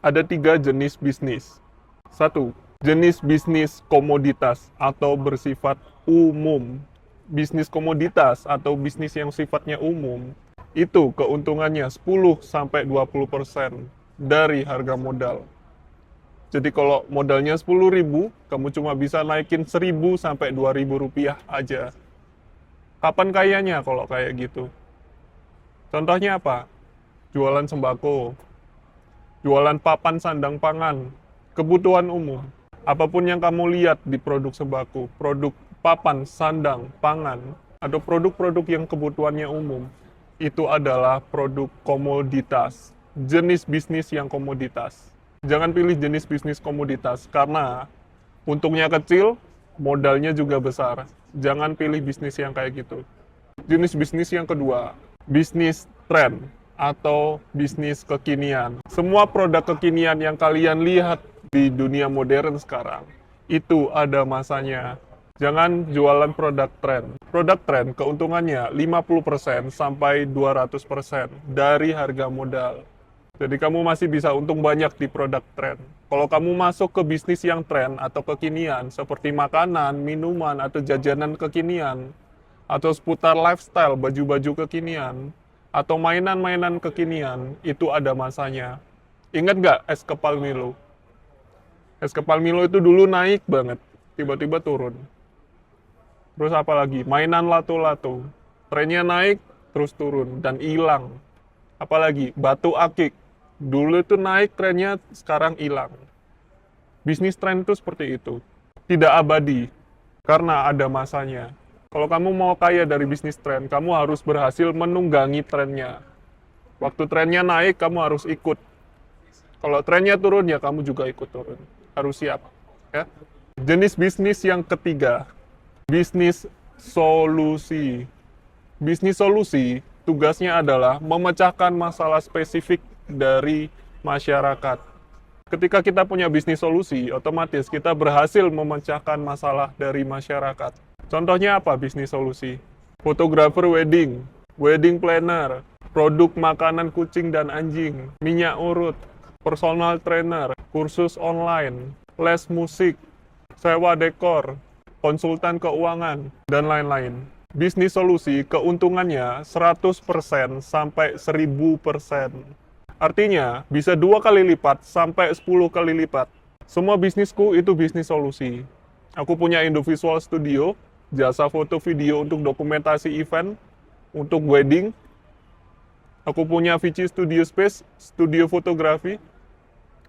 Ada 3 jenis bisnis. Satu, jenis bisnis komoditas atau bersifat umum. Bisnis komoditas atau bisnis yang sifatnya umum, itu keuntungannya 10-20% dari harga modal. Jadi kalau modalnya 10.000, kamu cuma bisa naikin 1.000-2.000 rupiah aja. Kapan kayanya kalau kayak gitu? Contohnya apa? Jualan sembako, jualan papan sandang pangan, kebutuhan umum. Apapun yang kamu lihat di produk sembako, produk papan sandang pangan, atau produk-produk yang kebutuhannya umum, itu adalah produk komoditas, jenis bisnis yang komoditas. Jangan pilih jenis bisnis komoditas, karena untungnya kecil, modalnya juga besar. Jangan pilih bisnis yang kayak gitu. Jenis bisnis yang kedua, bisnis tren atau bisnis kekinian. Semua produk kekinian yang kalian lihat di dunia modern sekarang, itu ada masanya. Jangan jualan produk tren. Produk tren keuntungannya 50% sampai 200% dari harga modal. Jadi kamu masih bisa untung banyak di produk tren. Kalau kamu masuk ke bisnis yang tren atau kekinian, seperti makanan, minuman, atau jajanan kekinian, atau seputar lifestyle, baju-baju kekinian, atau mainan-mainan kekinian, itu ada masanya. Ingat nggak es kepal Milo? Es kepal Milo itu dulu naik banget, tiba-tiba turun. Terus apa lagi? Mainan lato-lato. Trennya naik, terus turun, dan hilang. Apalagi batu akik. Dulu itu naik trennya, sekarang hilang. Bisnis tren itu seperti itu. Tidak abadi, karena ada masanya. Kalau kamu mau kaya dari bisnis tren, kamu harus berhasil menunggangi trennya. Waktu trennya naik, kamu harus ikut. Kalau trennya turun, ya kamu juga ikut turun. Harus siap. Ya. Jenis bisnis yang ketiga, bisnis solusi. Bisnis solusi, tugasnya adalah memecahkan masalah spesifik dari masyarakat. Ketika kita punya bisnis solusi, otomatis kita berhasil memecahkan masalah dari masyarakat. Contohnya apa bisnis solusi? Fotografer wedding, wedding planner, produk makanan kucing dan anjing, minyak urut, personal trainer, kursus online, les musik, sewa dekor, konsultan keuangan, dan lain-lain. Bisnis solusi keuntungannya 100% sampai 1000%. Artinya, bisa 2 kali lipat sampai 10 kali lipat. Semua bisnisku itu bisnis solusi. Aku punya Indovisual Studio, jasa foto video untuk dokumentasi event, untuk wedding. Aku punya Vici Studio Space, studio fotografi.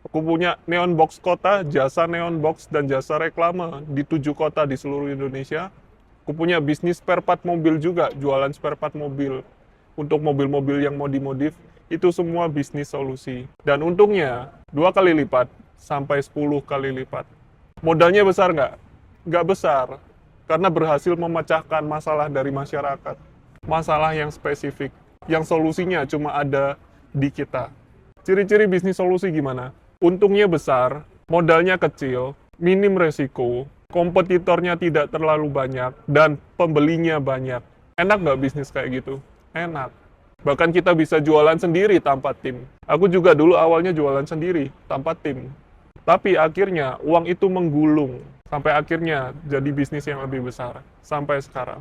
Aku punya Neon Box Kota, jasa neon box dan jasa reklame di 7 kota di seluruh Indonesia. Aku punya bisnis spare part mobil juga, jualan spare part mobil. Untuk mobil-mobil yang mau dimodif, itu semua bisnis solusi. Dan untungnya 2 kali lipat sampai 10 kali lipat. Modalnya besar nggak? Nggak besar, karena berhasil memecahkan masalah dari masyarakat. Masalah yang spesifik, yang solusinya cuma ada di kita. Ciri-ciri bisnis solusi gimana? Untungnya besar, modalnya kecil, minim resiko, kompetitornya tidak terlalu banyak, dan pembelinya banyak. Enak nggak bisnis kayak gitu? Enak. Bahkan kita bisa jualan sendiri tanpa tim. Aku juga dulu awalnya jualan sendiri, tanpa tim. Tapi akhirnya uang itu menggulung. Sampai akhirnya jadi bisnis yang lebih besar. Sampai sekarang.